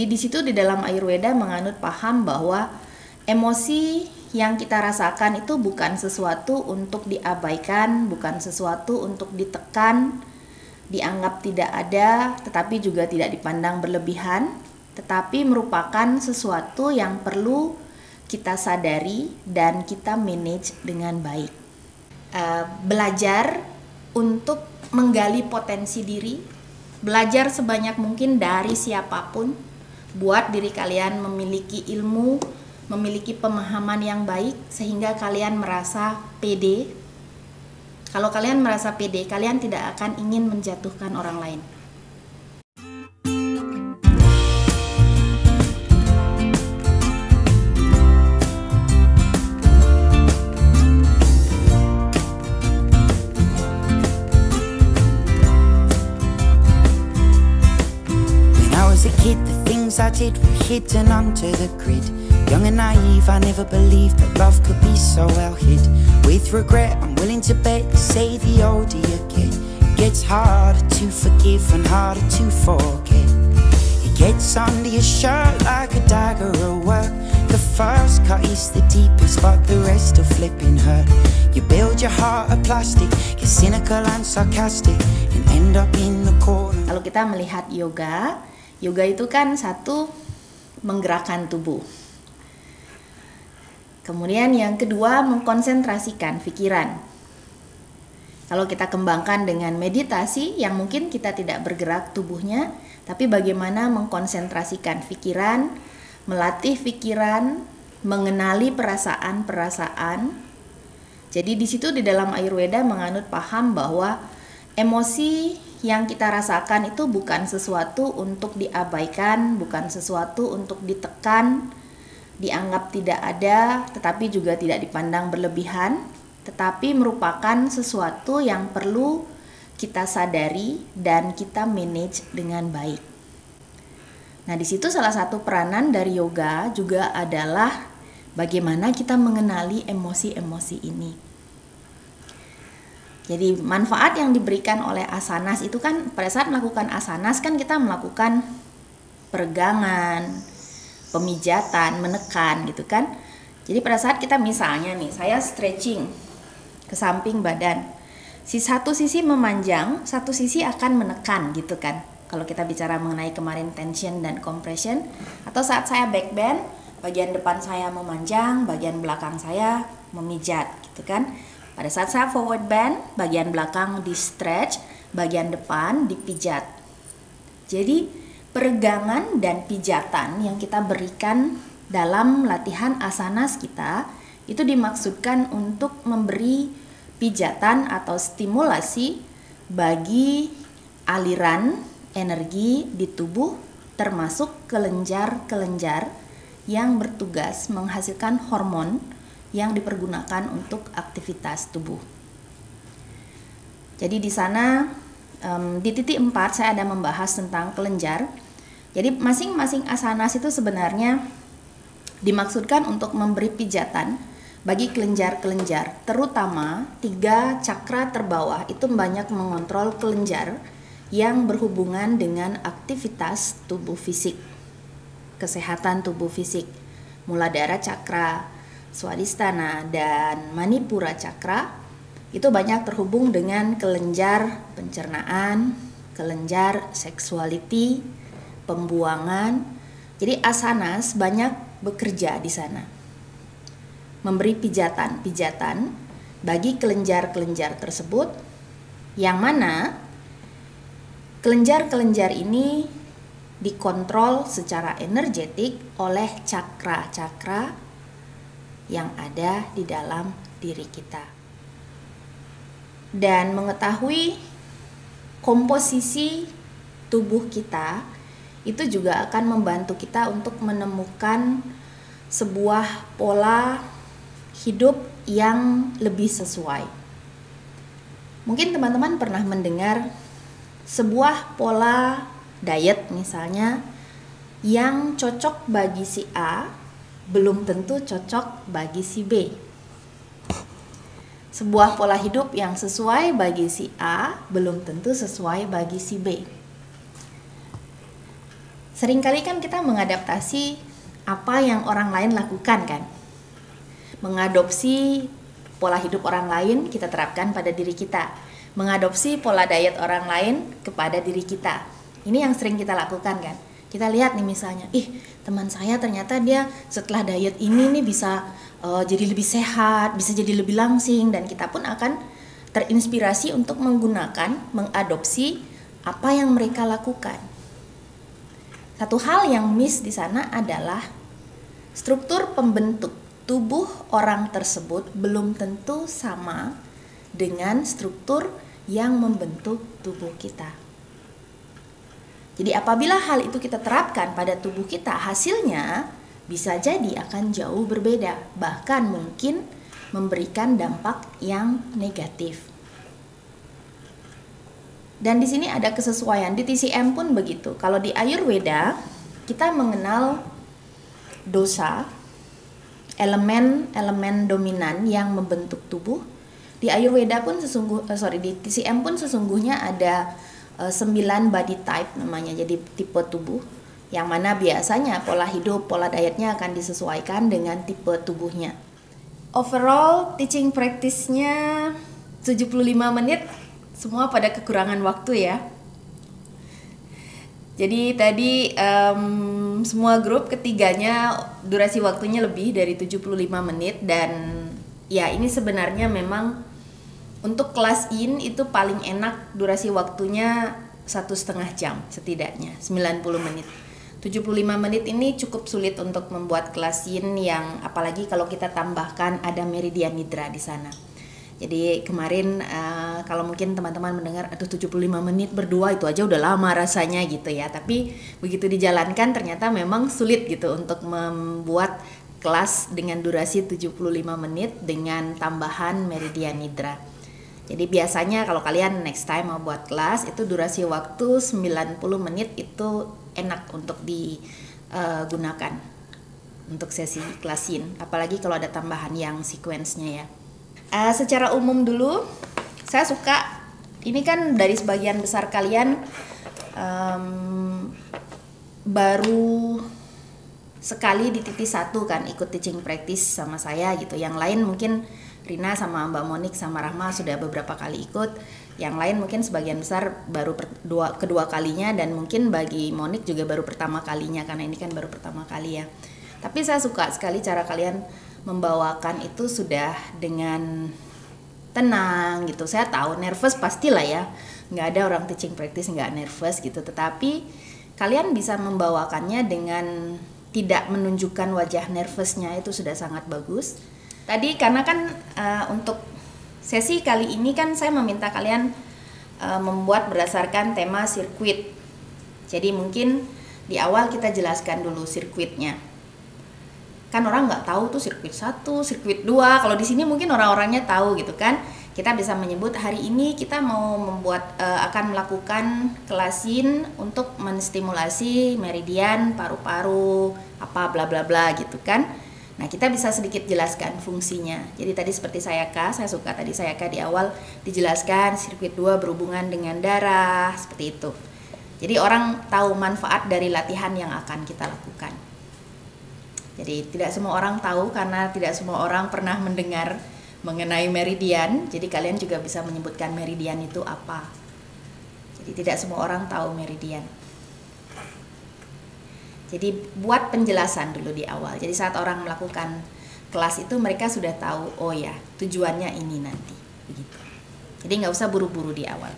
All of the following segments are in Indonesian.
Jadi di situ di dalam Ayurveda menganut paham bahwa emosi yang kita rasakan itu bukan sesuatu untuk diabaikan, bukan sesuatu untuk ditekan, dianggap tidak ada, tetapi juga tidak dipandang berlebihan, tetapi merupakan sesuatu yang perlu kita sadari dan kita manage dengan baik. Belajar untuk menggali potensi diri, belajar sebanyak mungkin dari siapapun, buat diri kalian memiliki ilmu, memiliki pemahaman yang baik sehingga kalian merasa pede. Kalau kalian merasa pede, kalian tidak akan ingin menjatuhkan orang lain. The things I did were hidden under the grid. Young and naive, I never believed that love could be so well hid. With regret, I'm willing to bet, say the older you get, it gets harder to forgive and harder to forget. It gets under your shirt like a dagger at work. The first cut is the deepest, but the rest will flipping hurt. You build your heart of plastic, get cynical and sarcastic, and end up in the corner. Kalau kita melihat yoga itu kan satu, menggerakkan tubuh. Kemudian yang kedua, mengkonsentrasikan pikiran. Kalau kita kembangkan dengan meditasi, yang mungkin kita tidak bergerak tubuhnya, tapi bagaimana mengkonsentrasikan pikiran, melatih pikiran, mengenali perasaan-perasaan. Jadi di situ di dalam Ayurveda menganut paham bahwa emosi yang kita rasakan itu bukan sesuatu untuk diabaikan, bukan sesuatu untuk ditekan, dianggap tidak ada, tetapi juga tidak dipandang berlebihan, tetapi merupakan sesuatu yang perlu kita sadari dan kita manage dengan baik. Nah, di situ salah satu peranan dari yoga juga adalah bagaimana kita mengenali emosi-emosi ini. Jadi manfaat yang diberikan oleh asanas itu kan pada saat melakukan asanas kan kita melakukan peregangan, pemijatan, menekan gitu kan. Jadi pada saat kita misalnya nih saya stretching ke samping badan, satu sisi memanjang, satu sisi akan menekan gitu kan. Kalau kita bicara mengenai kemarin tension dan compression, atau saat saya back bend, bagian depan saya memanjang, bagian belakang saya memijat gitu kan. Pada saat saya forward bend, bagian belakang di stretch, bagian depan dipijat. Jadi peregangan dan pijatan yang kita berikan dalam latihan asanas kita itu dimaksudkan untuk memberi pijatan atau stimulasi bagi aliran energi di tubuh, termasuk kelenjar-kelenjar yang bertugas menghasilkan hormon yang dipergunakan untuk aktivitas tubuh. Jadi di sana di titik 4 saya ada membahas tentang kelenjar. Jadi masing-masing asanas itu sebenarnya dimaksudkan untuk memberi pijatan bagi kelenjar-kelenjar, terutama 3 cakra terbawah itu banyak mengontrol kelenjar yang berhubungan dengan aktivitas tubuh fisik, kesehatan tubuh fisik. Muladhara cakra, Swadhisthana dan Manipura cakra itu banyak terhubung dengan kelenjar pencernaan, kelenjar sexuality, pembuangan. Jadi asanas banyak bekerja di sana. Memberi pijatan-pijatan bagi kelenjar-kelenjar tersebut, yang mana kelenjar-kelenjar ini dikontrol secara energetik oleh cakra-cakra yang ada di dalam diri kita. Dan mengetahui komposisi tubuh kita itu juga akan membantu kita untuk menemukan sebuah pola hidup yang lebih sesuai. Mungkin teman-teman pernah mendengar sebuah pola diet misalnya yang cocok bagi si A belum tentu cocok bagi si B. Sebuah pola hidup yang sesuai bagi si A belum tentu sesuai bagi si B. Seringkali kan kita mengadaptasi apa yang orang lain lakukan kan. Mengadopsi pola hidup orang lain kita terapkan pada diri kita. Mengadopsi pola diet orang lain kepada diri kita. Ini yang sering kita lakukan kan. Kita lihat nih misalnya, teman saya ternyata dia setelah diet ini nih bisa jadi lebih sehat, bisa jadi lebih langsing, dan kita pun akan terinspirasi untuk mengadopsi apa yang mereka lakukan. Satu hal yang miss di sana adalah struktur pembentuk tubuh orang tersebut belum tentu sama dengan struktur yang membentuk tubuh kita. Jadi apabila hal itu kita terapkan pada tubuh kita, hasilnya bisa jadi akan jauh berbeda, bahkan mungkin memberikan dampak yang negatif. Dan di sini ada kesesuaian, di TCM pun begitu. Kalau di Ayurveda, kita mengenal dosa, elemen-elemen dominan yang membentuk tubuh. Di Ayurveda pun di TCM pun sesungguhnya ada 9 body type namanya, jadi tipe tubuh, yang mana biasanya pola hidup, pola dietnya akan disesuaikan dengan tipe tubuhnya. Overall, teaching practice-nya 75 menit, semua pada kekurangan waktu ya. Jadi tadi semua grup ketiganya durasi waktunya lebih dari 75 menit, dan ya ini sebenarnya memang untuk kelas in itu paling enak durasi waktunya 1,5 jam setidaknya, 90 menit. 75 menit ini cukup sulit untuk membuat kelas in, yang apalagi kalau kita tambahkan ada meridian nidra di sana. Jadi kemarin kalau mungkin teman-teman mendengar 75 menit berdua itu aja udah lama rasanya gitu ya. Tapi begitu dijalankan ternyata memang sulit gitu untuk membuat kelas dengan durasi 75 menit dengan tambahan meridian nidra. Jadi biasanya kalau kalian next time mau buat kelas itu durasi waktu 90 menit itu enak untuk digunakan untuk sesi kelasin. Apalagi kalau ada tambahan yang sequence-nya ya. Secara umum dulu, saya suka, ini kan dari sebagian besar kalian baru sekali di TT1 kan ikut teaching practice sama saya gitu. Yang lain mungkin Rina sama Mbak Monik sama Rahma sudah beberapa kali ikut. Yang lain mungkin sebagian besar baru kedua kalinya, dan mungkin bagi Monik juga baru pertama kalinya karena ini kan baru pertama kali ya. Tapi saya suka sekali cara kalian membawakan itu sudah dengan tenang gitu. Saya tahu nervous pastilah ya, nggak ada orang teaching practice nggak nervous gitu, tetapi kalian bisa membawakannya dengan tidak menunjukkan wajah nervousnya, itu sudah sangat bagus. Tadi karena kan untuk sesi kali ini kan saya meminta kalian membuat berdasarkan tema sirkuit. Jadi mungkin di awal kita jelaskan dulu sirkuitnya. Kan orang nggak tahu tuh sirkuit 1, sirkuit 2. Kalau di sini mungkin orang-orangnya tahu gitu kan. Kita bisa menyebut hari ini kita mau akan melakukan kelasin untuk menstimulasi meridian paru-paru apa bla bla bla gitu kan. Nah, kita bisa sedikit jelaskan fungsinya. Jadi tadi seperti saya suka tadi di awal dijelaskan sirkuit 2 berhubungan dengan darah, seperti itu. Jadi orang tahu manfaat dari latihan yang akan kita lakukan. Jadi tidak semua orang tahu karena tidak semua orang pernah mendengar mengenai meridian. Jadi kalian juga bisa menyebutkan meridian itu apa. Jadi tidak semua orang tahu meridian. Jadi buat penjelasan dulu di awal. Jadi saat orang melakukan kelas itu mereka sudah tahu, oh ya tujuannya ini nanti. Begitu. Jadi nggak usah buru-buru di awal.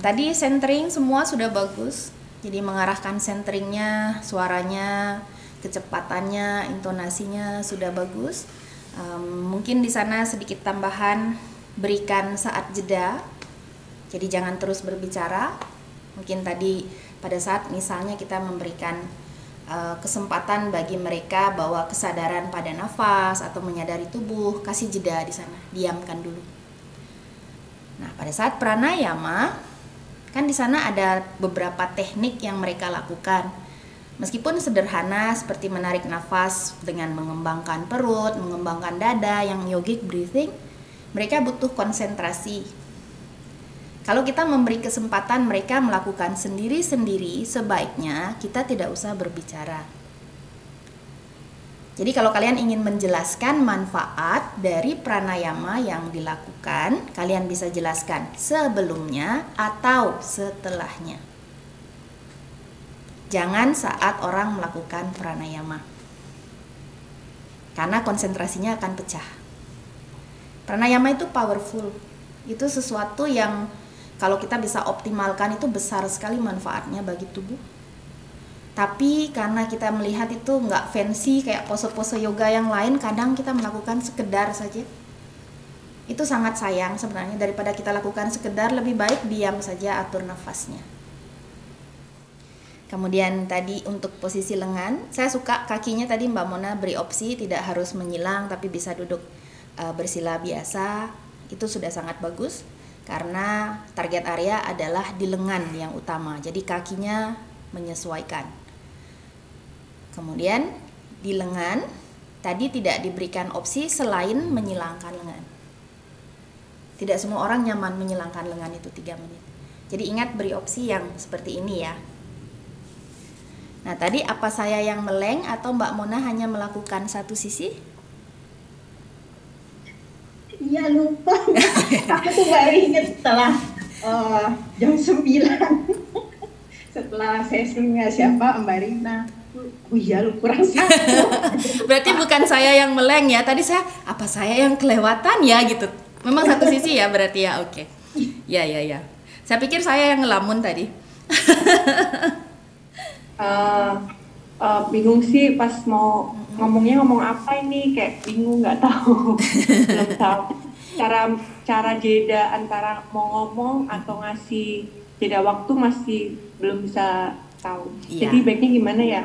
Tadi centering semua sudah bagus. Jadi mengarahkan centeringnya, suaranya, kecepatannya, intonasinya sudah bagus. Mungkin di sana sedikit tambahan, berikan saat jeda. Jadi jangan terus berbicara. Mungkin tadi pada saat misalnya kita memberikan kesempatan bagi mereka bahwa kesadaran pada nafas atau menyadari tubuh, kasih jeda di sana, diamkan dulu. Nah, pada saat pranayama kan di sana ada beberapa teknik yang mereka lakukan. Meskipun sederhana seperti menarik nafas dengan mengembangkan perut, mengembangkan dada yang yogic breathing, mereka butuh konsentrasi. Kalau kita memberi kesempatan mereka melakukan sendiri-sendiri, sebaiknya kita tidak usah berbicara. Jadi kalau kalian ingin menjelaskan manfaat dari pranayama yang dilakukan, kalian bisa jelaskan sebelumnya atau setelahnya. Jangan saat orang melakukan pranayama, karena konsentrasinya akan pecah. Pranayama itu powerful, itu sesuatu yang kalau kita bisa optimalkan itu besar sekali manfaatnya bagi tubuh. Tapi karena kita melihat itu nggak fancy kayak pose-pose yoga yang lain, kadang kita melakukan sekedar saja. Itu sangat sayang sebenarnya, daripada kita lakukan sekedar, lebih baik diam saja, atur nafasnya. Kemudian tadi untuk posisi lengan, saya suka kakinya tadi Mbak Mona beri opsi tidak harus menyilang tapi bisa duduk bersila biasa. Itu sudah sangat bagus. Karena target area adalah di lengan yang utama, jadi kakinya menyesuaikan. Kemudian di lengan tadi tidak diberikan opsi selain menyilangkan lengan. Tidak semua orang nyaman menyilangkan lengan itu 3 menit. Jadi ingat beri opsi yang seperti ini ya. Nah tadi apa saya yang meleng atau Mbak Mona hanya melakukan satu sisi? Iya lupa. Aku tuh baru ingat setelah jam 9 setelah sesinya siapa Mbak Rina. Oh iya lu kurang satu. Berarti bukan saya yang meleng ya. Tadi apa saya yang kelewatan ya gitu. Memang satu sisi ya berarti ya. Oke. Ya. Saya pikir saya yang ngelamun tadi. Bingung sih pas mau ngomongnya ngomong apa ini, kayak bingung, nggak tahu. Belum tahu cara jeda antara mau ngomong atau ngasih jeda waktu, masih belum bisa tahu. Jadi baiknya gimana ya,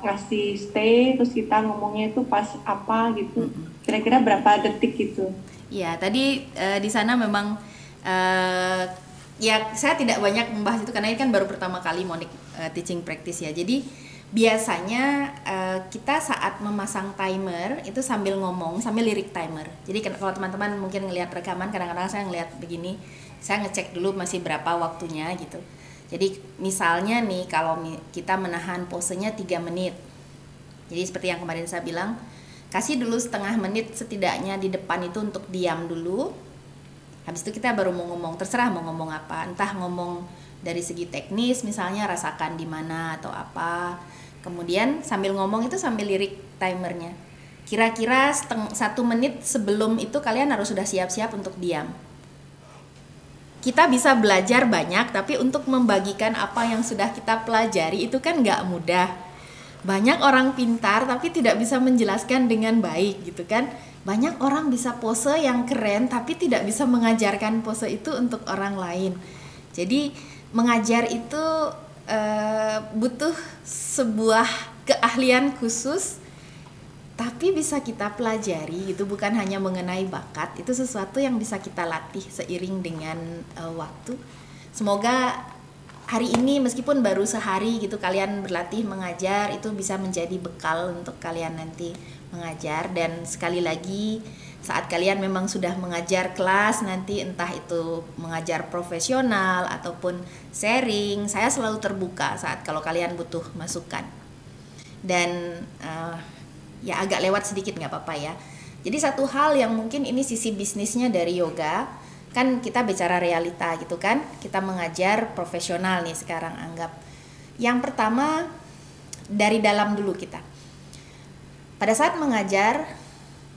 ngasih stay terus kita ngomongnya itu pas apa gitu, kira-kira berapa detik gitu. Ya tadi di sana memang ya saya tidak banyak membahas itu karena ini kan baru pertama kali Monique teaching practice ya. Jadi biasanya kita saat memasang timer itu sambil ngomong, sambil lirik timer. Jadi kalau teman-teman mungkin ngelihat rekaman, kadang-kadang saya ngelihat begini, saya ngecek dulu masih berapa waktunya gitu. Jadi misalnya nih kalau kita menahan posenya 3 menit. Jadi seperti yang kemarin saya bilang, kasih dulu setengah menit setidaknya di depan itu untuk diam dulu. Habis itu kita baru mau ngomong, terserah mau ngomong apa, entah ngomong dari segi teknis misalnya rasakan di mana atau apa. Kemudian sambil ngomong itu sambil lirik timernya. Kira-kira 1 menit sebelum itu kalian harus sudah siap-siap untuk diam. Kita bisa belajar banyak, tapi untuk membagikan apa yang sudah kita pelajari itu kan nggak mudah. Banyak orang pintar tapi tidak bisa menjelaskan dengan baik gitu kan. Banyak orang bisa pose yang keren tapi tidak bisa mengajarkan pose itu untuk orang lain. Jadi mengajar itu butuh sebuah keahlian khusus, tapi bisa kita pelajari. Itu bukan hanya mengenai bakat, itu sesuatu yang bisa kita latih seiring dengan waktu. Semoga hari ini meskipun baru sehari gitu kalian berlatih mengajar, itu bisa menjadi bekal untuk kalian nanti mengajar. Dan sekali lagi, saat kalian memang sudah mengajar kelas nanti, entah itu mengajar profesional ataupun sharing, saya selalu terbuka saat kalau kalian butuh masukan. Dan ya agak lewat sedikit nggak apa-apa ya. Jadi satu hal yang mungkin ini sisi bisnisnya dari yoga, kan kita bicara realita gitu kan, kita mengajar profesional nih sekarang anggap. Yang pertama dari dalam dulu kita. Pada saat mengajar,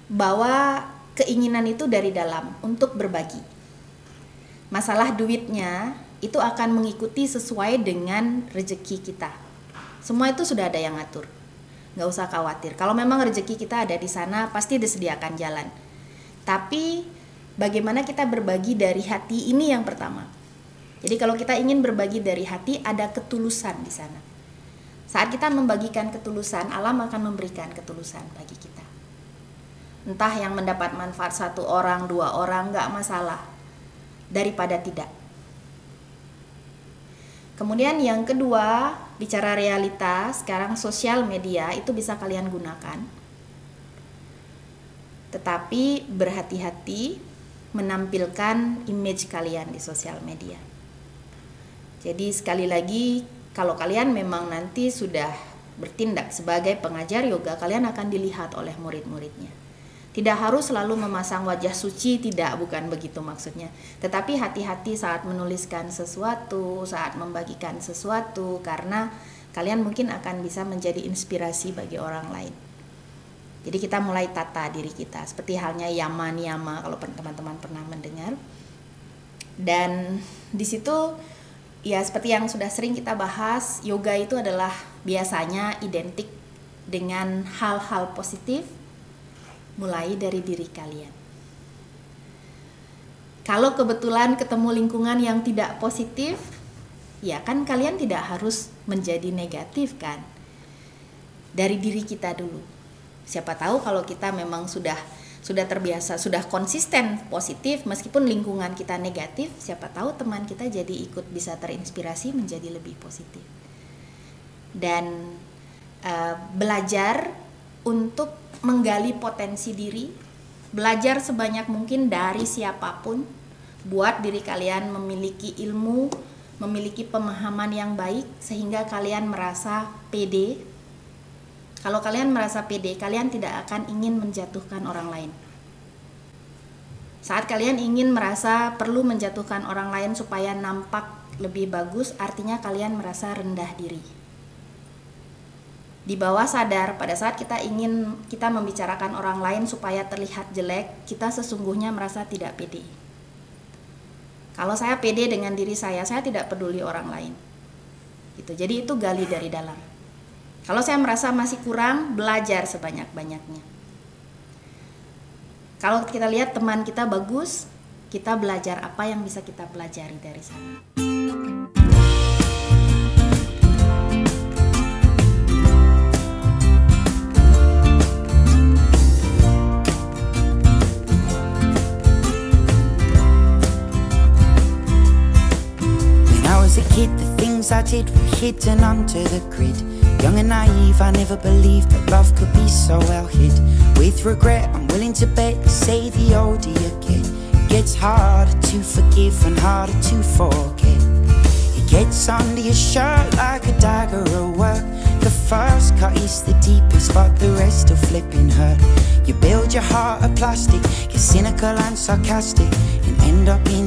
bahwa keinginan itu dari dalam untuk berbagi. Masalah duitnya itu akan mengikuti sesuai dengan rezeki kita. Semua itu sudah ada yang ngatur. Nggak usah khawatir. Kalau memang rezeki kita ada di sana, pasti disediakan jalan. Tapi bagaimana kita berbagi dari hati, ini yang pertama. Jadi kalau kita ingin berbagi dari hati, ada ketulusan di sana. Saat kita membagikan ketulusan, alam akan memberikan ketulusan bagi kita. Entah yang mendapat manfaat 1 orang, 2 orang, nggak masalah, daripada tidak. Kemudian yang kedua, bicara realitas, sekarang sosial media itu bisa kalian gunakan. Tetapi berhati-hati, menampilkan image kalian di sosial media. Jadi sekali lagi, kalau kalian memang nanti sudah bertindak sebagai pengajar yoga, kalian akan dilihat oleh murid-muridnya. Tidak harus selalu memasang wajah suci, bukan begitu maksudnya. Tetapi hati-hati saat menuliskan sesuatu, saat membagikan sesuatu, karena kalian mungkin akan bisa menjadi inspirasi bagi orang lain. Jadi kita mulai tata diri kita, seperti halnya yama-niyama kalau teman-teman pernah mendengar. Dan di situ ya seperti yang sudah sering kita bahas, yoga itu adalah biasanya identik dengan hal-hal positif mulai dari diri kalian. Kalau kebetulan ketemu lingkungan yang tidak positif, ya kan kalian tidak harus menjadi negatif kan. Dari diri kita dulu. Siapa tahu kalau kita memang sudah terbiasa, sudah konsisten positif meskipun lingkungan kita negatif, siapa tahu teman kita jadi ikut bisa terinspirasi menjadi lebih positif. Dan belajar untuk menggali potensi diri, belajar sebanyak mungkin dari siapapun, buat diri kalian memiliki ilmu, memiliki pemahaman yang baik sehingga kalian merasa pede. Kalau kalian merasa pede, kalian tidak akan ingin menjatuhkan orang lain. Saat kalian ingin merasa perlu menjatuhkan orang lain supaya nampak lebih bagus, artinya kalian merasa rendah diri. Di bawah sadar, pada saat kita membicarakan orang lain supaya terlihat jelek, kita sesungguhnya merasa tidak pede. Kalau saya pede dengan diri saya tidak peduli orang lain. Gitu. Jadi itu gali dari dalam. Kalau saya merasa masih kurang, belajar sebanyak-banyaknya. Kalau kita lihat teman kita bagus, kita belajar apa yang bisa kita pelajari dari sana. As a kid, the things I did were hidden under the grid. Young and naive, I never believed that love could be so well hid. With regret, I'm willing to bet, say the older you get, it gets harder to forgive and harder to forget. It gets under your shirt like a dagger at work. The first cut is the deepest, but the rest are flipping hurt. You build your heart of plastic, get cynical and sarcastic, and end up in